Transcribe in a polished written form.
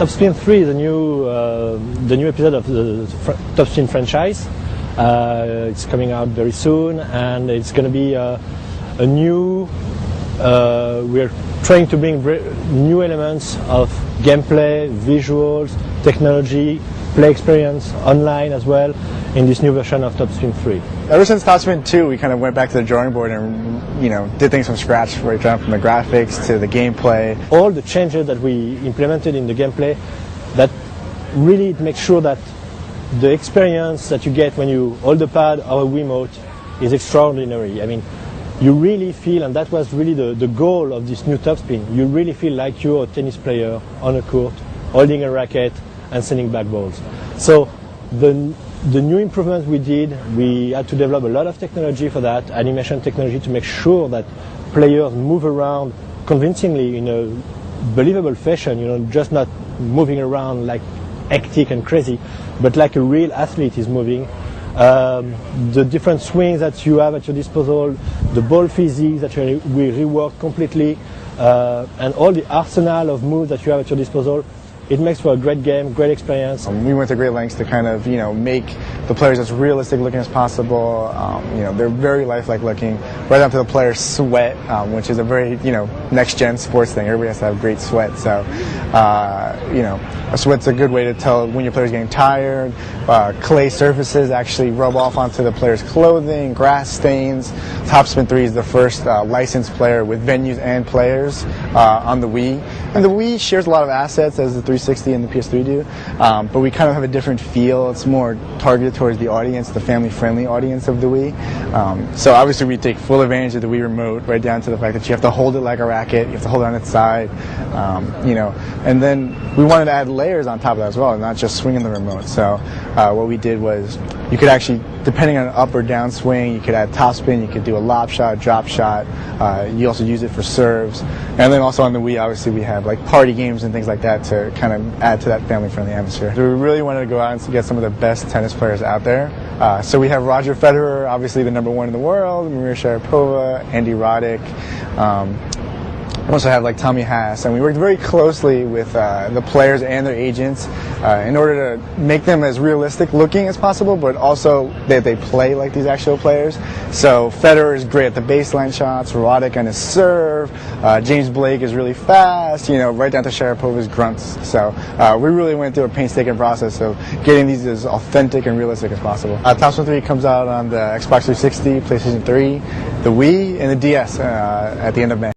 Topspin 3 is the new episode of the Topspin franchise. It's coming out very soon, and it's going to be a new. We're trying to bring new elements of gameplay, visuals, technology, play experience online as well in this new version of Topspin 3. Ever since Topspin 2, we kind of went back to the drawing board and did things from scratch, right down from the graphics to the gameplay. All the changes that we implemented in the gameplay, that really makes sure that the experience that you get when you hold the pad or a Wiimote is extraordinary. I mean, you really feel, and that was really the goal of this new Topspin, you really feel like you're a tennis player on a court, holding a racket and sending back balls. So the new improvements we did, we had to develop a lot of technology for that, animation technology, to make sure that players move around convincingly in a believable fashion, just not moving around like hectic and crazy, but like a real athlete is moving. The different swings that you have at your disposal, the ball physics that we reworked completely, and all the arsenal of moves that you have at your disposal, it makes for a great game, great experience. We went to great lengths to kind of, make the players as realistic looking as possible. They're very lifelike looking, right down to the players' sweat, which is a very, next-gen sports thing. Everybody has to have great sweat. So, a sweat's a good way to tell when your player's getting tired. Clay surfaces actually rub off onto the player's clothing, grass stains. Topspin 3 is the first licensed player with venues and players on the Wii. And the Wii shares a lot of assets as the 360 and the PS3 do, but we kind of have a different feel. It's more targeted towards the audience, the family-friendly audience of the Wii. So obviously we take full advantage of the Wii Remote, right down to the fact that you have to hold it like a racket, you have to hold it on its side, and then we wanted to add layers on top of that as well, not just swinging the remote. So what we did was, you could actually, depending on an up or down swing, you could add topspin, you could do a lob shot, drop shot, you also use it for serves, and then also on the Wii, obviously we have like party games and things like that to kind of add to that family-friendly atmosphere. So we really wanted to go out and get some of the best tennis players out there. So we have Roger Federer, obviously the #1 in the world, Maria Sharapova, Andy Roddick. We also have like Tommy Haas, and we worked very closely with the players and their agents in order to make them as realistic looking as possible, but also that they play like these actual players. So Federer is great at the baseline shots, Roddick on his serve, James Blake is really fast, right down to Sharapova's grunts. So we really went through a painstaking process of getting these as authentic and realistic as possible. Topspin 3 comes out on the Xbox 360, PlayStation 3, the Wii, and the DS at the end of May.